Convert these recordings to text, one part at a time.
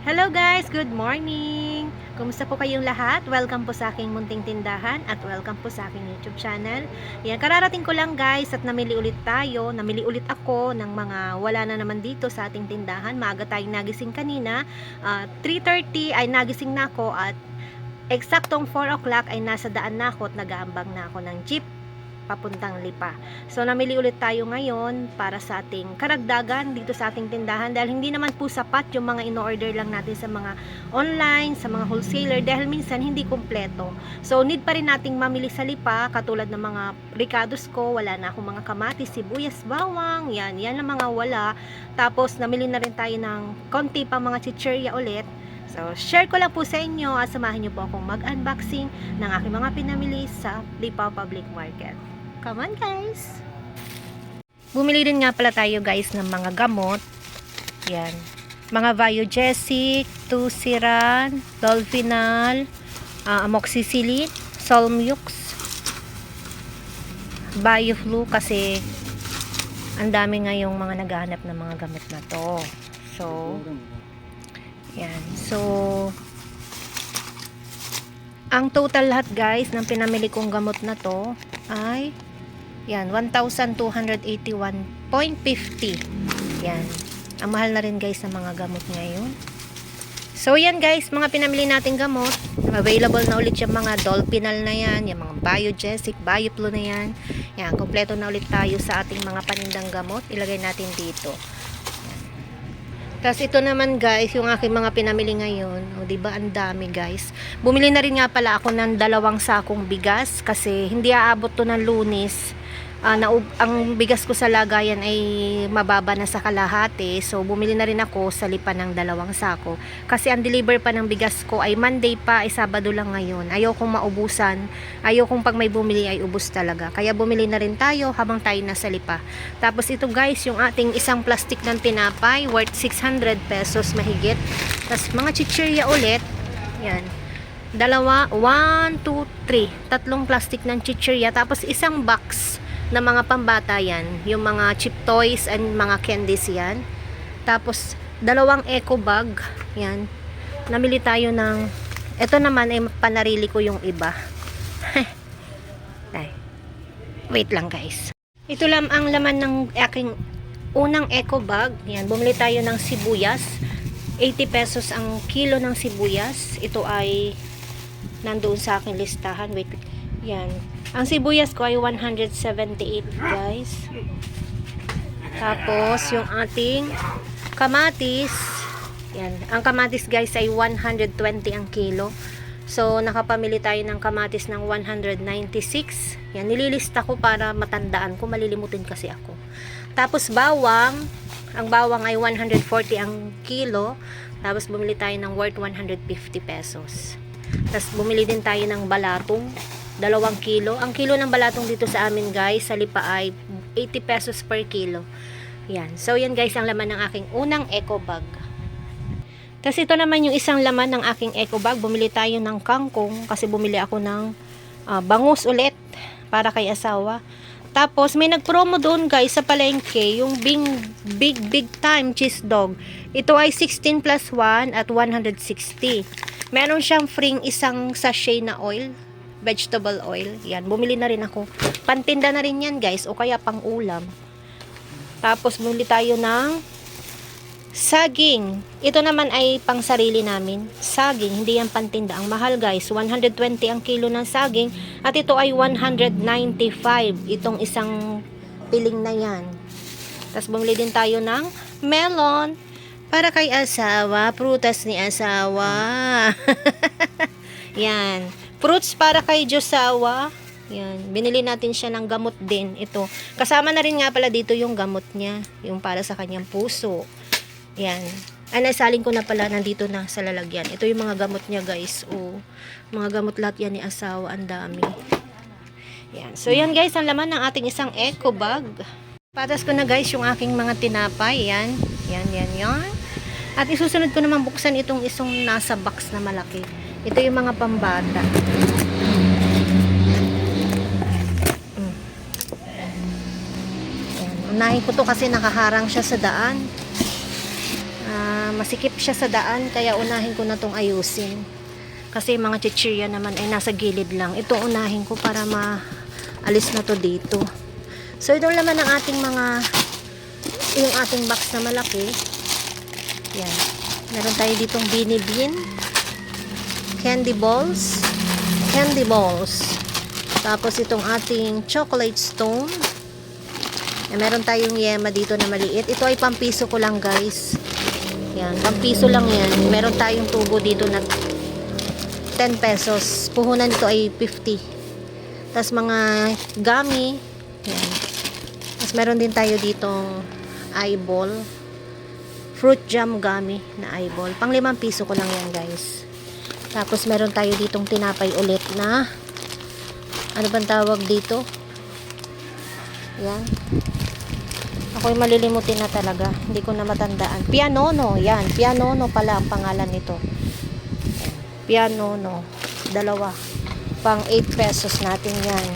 Hello guys! Good morning! Kumusta po kayong lahat? Welcome po sa aking munting tindahan at welcome po sa aking YouTube channel. Yan, kararating ko lang guys at namili ulit tayo. Namili ulit ako ng mga wala na naman dito sa ating tindahan. Maaga tayong nagising kanina. 3:30 ay nagising na ako at eksaktong 4 o'clock ay nasa daan na ako at nag-aambang na ako ng jeep papuntang Lipa. So namili ulit tayo ngayon para sa ating karagdagan dito sa ating tindahan dahil hindi naman po sapat yung mga in-order lang natin sa mga online, sa mga wholesaler dahil minsan hindi kumpleto. So need pa rin nating mamili sa Lipa katulad ng mga ricados ko, wala na akong mga kamatis, sibuyas, bawang, yan ang mga wala. Tapos namili na rin tayo ng konti pa mga chichirya ulit. So, share ko lang po sa inyo at samahan niyo po akong mag-unboxing ng aking mga pinamili sa Lipa Public Market. Come on guys! Bumili rin nga pala tayo guys ng mga gamot. Yan. Mga Biogesic, Tusiran, Dolphinal, Amoxicillin, Solmux, Bioflu kasi ang dami ngayong mga naghahanap ng mga gamot na to. So, yan. So, ang total lahat guys ng pinamili kong gamot na to ay yan, 1,281.50. Yan. Ang mahal na rin guys ng mga gamot ngayon. So, yan guys, mga pinamili nating gamot. Available na ulit yung mga Dolphinal na yan, yung mga Biogesic, Bioflu na yan. Yan, kompleto na ulit tayo sa ating mga panindang gamot. Ilagay natin dito. Tapos ito naman guys, yung aking mga pinamili ngayon. O diba, ang dami guys. Bumili na rin nga pala ako ng 2 sakong bigas kasi hindi aabot to ng Lunes. Ang bigas ko sa lagayan ay mababa na sa kalahati. So bumili na rin ako sa Lipa ng 2 sako. Kasi ang deliver pa ng bigas ko ay Monday pa, ay Sabado lang ngayon. Ayaw kong maubusan. Ayaw kong pag may bumili ay ubos talaga. Kaya bumili na rin tayo habang tayo nasa Lipa. Tapos ito guys, yung ating isang plastic ng tinapay worth 600 pesos mahigit. Tapos mga chichirya ulit. Yan. 2, 1, 2, 3. 3 plastic ng chichirya. Tapos isang box na mga pambata yan, yung mga chip toys and mga candies yan. Tapos 2 eco bag yan. Namili tayo ng ito naman ay panarili ko yung iba. Ay, wait lang guys, ito lang ang laman ng aking unang eco bag. Yan, bumili tayo ng sibuyas, 80 pesos ang kilo ng sibuyas. Ito ay nandoon sa aking listahan. Wait, yan. Ang sibuyas ko ay 178 guys. Tapos yung ating kamatis, yan. Ang kamatis guys ay 120 ang kilo. So nakapamili tayo ng kamatis ng 196. Yan, nililista ko para matandaan ko, malilimutin kasi ako. Tapos bawang, ang bawang ay 140 ang kilo. Tapos bumili tayo ng worth 150 pesos. Tapos bumili din tayo ng balatong 2 kilo. Ang kilo ng balatong dito sa amin guys sa Lipa ay 80 pesos per kilo. Yan. So yan guys ang laman ng aking unang eco bag. Tapos ito naman yung isang laman ng aking eco bag. Bumili tayo ng kangkong kasi bumili ako ng bangus ulit para kay asawa. Tapos may nagpromo doon guys sa palengke yung big time cheese dog. Ito ay 16 plus 1 at 160. Meron siyang free isang sachet na oil, vegetable oil. Yan, bumili na rin ako. Pantinda na rin yan guys o kaya pang ulam. Tapos bumili tayo ng saging. Ito naman ay pang sarili namin. Saging, hindi yan pantinda. Ang mahal guys, 120 ang kilo ng saging at ito ay 195 itong isang piling na yan. Tapos bumili din tayo ng melon para kay asawa, prutas ni asawa. Yan. Fruits para kay Josawa. Yan. Binili natin siya ng gamot din. Ito. Kasama na rin nga pala dito yung gamot niya. Yung para sa kanyang puso. Yan. Nasaling ko na pala. Nandito na sa lalagyan. Ito yung mga gamot niya guys. O, mga gamot lahat yan ni asawa. Ang dami. Yan. So yan guys. Ang laman ng ating isang eco bag. Patas ko na guys yung aking mga tinapay. Yan. Yan. At isusunod ko naman buksan itong isang nasa box na malaki. Ito yung mga pambata. Unahin ko to kasi nakaharang siya sa daan. masikip siya sa daan, kaya unahin ko na tong ayusin. Kasi mga chichirya naman ay nasa gilid lang. Ito unahin ko para maalis na to dito. So ito naman ang ating yung ating box na malaki. Yan. Meron tayo ditong binibin, candy balls. Tapos itong ating chocolate stone. Meron tayong yema dito na maliit. Ito ay pampiso ko lang, guys. Yan, pampiso lang yan. Meron tayong tubo dito na 10 pesos. Puhunan nito ay 50. Tapos mga gummy. Yan. Tapos meron din tayo ditong eyeball. Fruit jam gummy na eyeball. Pang 5 piso ko lang yan, guys. Tapos meron tayo ditong tinapay ulit na ano bang tawag dito? Yan. Ako'y malilimutin na talaga. Hindi ko na matandaan. Pianono. Yan. Pianono pala ang pangalan nito. Pianono. 2. Pang 8 pesos natin yan.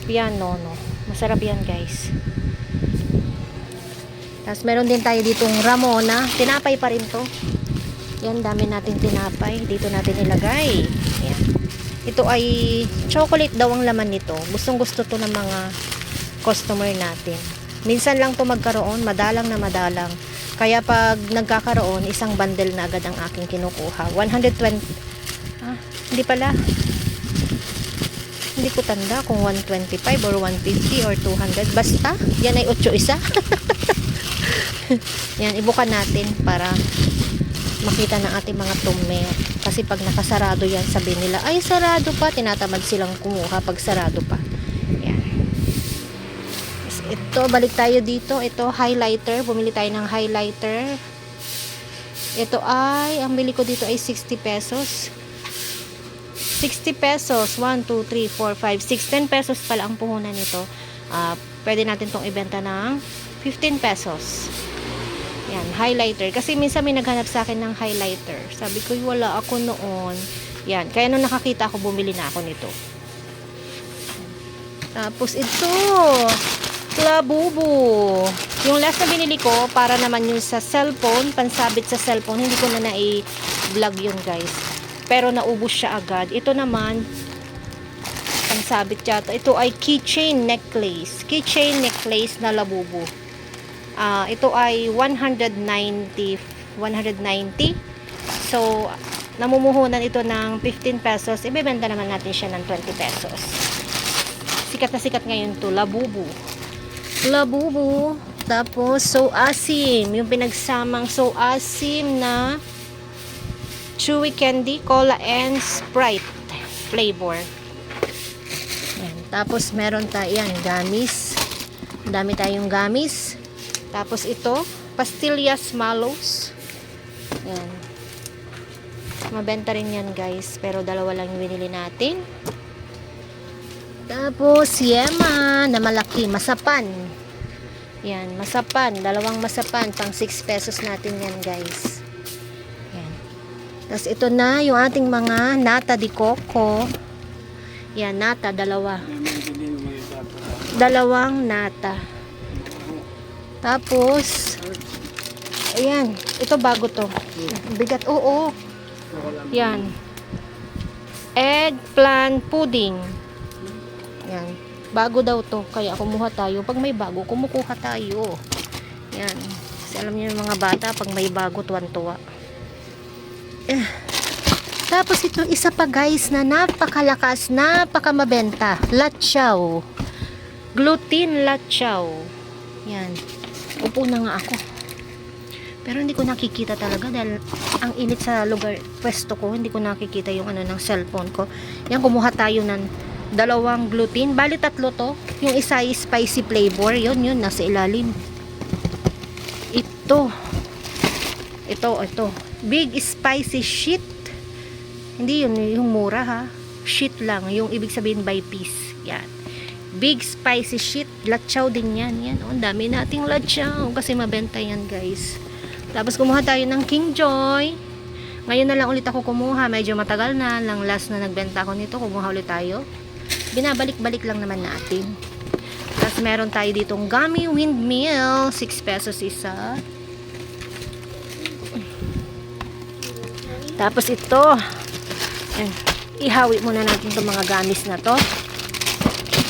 Pianono. Masarap yan, guys. Tapos meron din tayo ditong Ramona. Tinapay pa rin to. Yan. Dami natin tinapay. Dito natin ilagay. Yan. Ito ay chocolate daw ang laman nito. Gustong gusto to ng mga customer natin. Minsan lang to magkaroon, madalang na madalang. Kaya pag nagkakaroon, isang bundle na agad ang aking kinukuha. 120, hindi pala. Hindi ko tanda kung 125 or 150 or 200. Basta, yan ay 8 isa. Yan, ibukan natin para makita ng ating mga tumer. Kasi pag nakasarado yan, sabi nila, ay sarado pa. Tinatamad silang kumuha pag sarado pa. Yan. Ito, balik tayo dito. Ito, highlighter. Bumili tayo ng highlighter. Ito ay, ang bili ko dito ay 60 pesos. 60 pesos. 1, 2, 3, 4, 5, 6, 10 pesos pala ang puhunan nito. Pwede natin tong ibenta ng 15 pesos. Yan, highlighter. Kasi minsan may naghanap sa akin ng highlighter. Sabi ko, wala ako noon. Yan, kaya nung nakakita ako, bumili na ako nito. Tapos ito, Labubu. Yung last na binili ko, para naman yung sa cellphone, pansabit sa cellphone. Hindi ko na i-vlog yun, guys. Pero naubos siya agad. Ito naman, pansabit yata. Ito ay keychain necklace. Keychain necklace na Labubu. Ito ay 190. So, namumuhunan ito ng 15 pesos. Ibebenta naman natin siya ng 20 pesos. Sikat na sikat ngayon to, Labubu. Labubu. Tapos, so asim. Yung pinagsamang so asim na chewy candy, cola and Sprite flavor. Yan. Tapos, meron tayo yan, gummies. Dami tayong gummies. Tapos ito, pastillas mallows. Yan. Mabenta rin yan, guys. Pero dalawa lang yung binili natin. Tapos, yema na malaki. Masapan. Yan, masapan. 2 masapan. Pang 6 pesos natin yan, guys. Yan. Tapos ito na, yung ating mga nata de coco. Yan, nata, 2. 2 nata. Tapos, ayan, ito bago to. Bigat, oo. Yan. Eggplant pudding. Yan. Bago daw to, kaya kumuha tayo. Pag may bago, kumukuha tayo. Yan. Kasi alam niyo yung mga bata, pag may bago, tuwan-tuwa. Tapos ito, isa pa, guys, na napakalakas, napakamabenta. Latchaw. Gluten latchaw. Yan. Upo na nga ako. Pero hindi ko nakikita talaga dahil ang init sa lugar, pwesto ko, hindi ko nakikita yung ano ng cellphone ko. Yan, kumuha tayo ng 2 gluten. Bali 3 to. Yung isa ay spicy flavor. Yun, nasa ilalim. Ito. Big spicy shit. Hindi yun, yung mura ha. Shit lang. Yung ibig sabihin by piece. Yan. Big spicy shit. Latchaw din yan. Yan. Oh, dami nating latchaw. Kasi mabenta yan, guys. Tapos kumuha tayo ng King Joy. Ngayon na lang ulit ako kumuha. Medyo matagal na. Lang last na nagbenta ako nito. Kumuha ulit tayo. Binabalik-balik lang naman natin. Tapos meron tayo ditong gummy windmill. 6 pesos isa. Tapos ito, yan, ihawi muna natin itong mga gamis na to.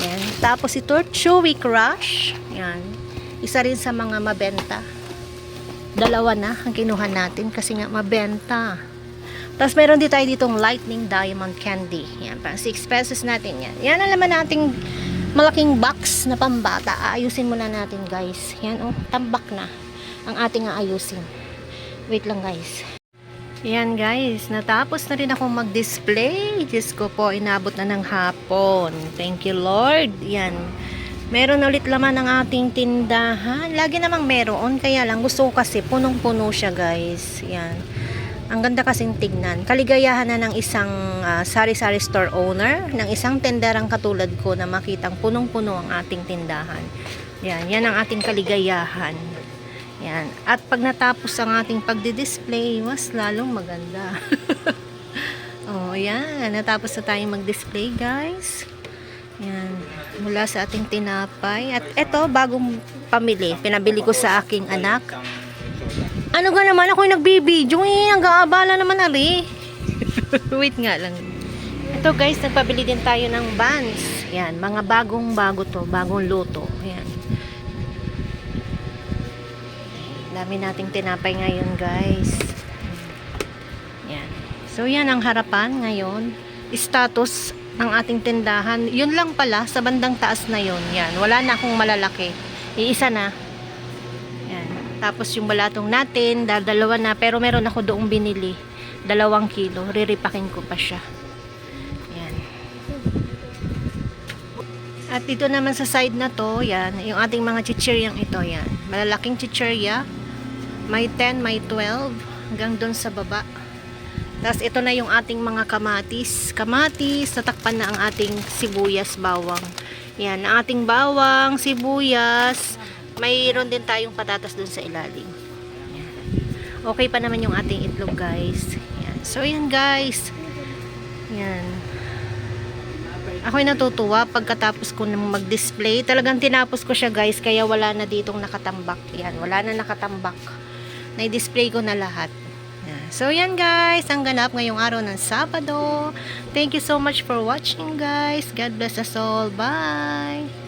Yan. Tapos ito, Chewy Crush. Yan. Isa rin sa mga mabenta. Dalawa na ang kinuha natin kasi nga mabenta. Tapos meron din tayo ditong Lightning Diamond Candy. Yan, pang 6 pesos natin yan. Yan ang laman nating malaking box na pambata. Aayusin muna natin guys. Yan oh, tambak na ang ating aayusin. Wait lang guys. Yan guys, natapos na rin akong mag-display. Diyos ko po, inabot na ng hapon. Thank you Lord. Yan. Meron ulit laman ng ating tindahan. Lagi namang meron. Kaya lang gusto ko kasi punong-puno siya guys. Yan. Ang ganda kasing tignan. Kaligayahan na ng isang sari-sari store owner, ng isang tenderang katulad ko na makitang punong-puno ang ating tindahan. Yan. Yan ang ating kaligayahan. Yan. At pag natapos ang ating pagdi-display, mas lalong maganda. Oh, yan. Natapos na tayong mag-display, guys. Yan. Mula sa ating tinapay. At eto, bagong pamili. Pinabili ko sa aking anak. Ano ga naman? Ako yung nagbibidyo. Nag-aabala naman, ali. Wait nga lang. Ito, guys, nagpabili din tayo ng buns. Yan. Mga bagong-bago to. Bagong luto. Yan. Dami nating tinapay ngayon guys. Yan. So yan ang harapan ngayon. Status ng ating tindahan. Yun lang pala sa bandang taas na yun. Yan. Wala na akong malalaki. Iisa na. Yan. Tapos yung balatong natin, dalawa na. Pero meron ako doong binili. 2 kilo. Riripakin ko pa siya. Yan. At dito naman sa side na to, yan. Yung ating mga chichiryang ito, yan. Malalaking chichirya. May 10, may 12 hanggang doon sa baba. Tapos ito na yung ating mga kamatis. Kamatis, natakpan na ang ating sibuyas, bawang. Yan, ang ating bawang, sibuyas. Mayroon din tayong patatas doon sa ilalim. Yan. Okay pa naman yung ating itlog, guys. Yan. So yan, guys. Yan. Ako'y natutuwa pagkatapos ko nang mag-display. Talagang tinapos ko siya, guys, kaya wala na ditong nakatambak. Yan, wala na nakatambak. Na-display ko na lahat. So yan guys, ang ganap ngayong araw ng Sabado. Thank you so much for watching guys. God bless us all. Bye!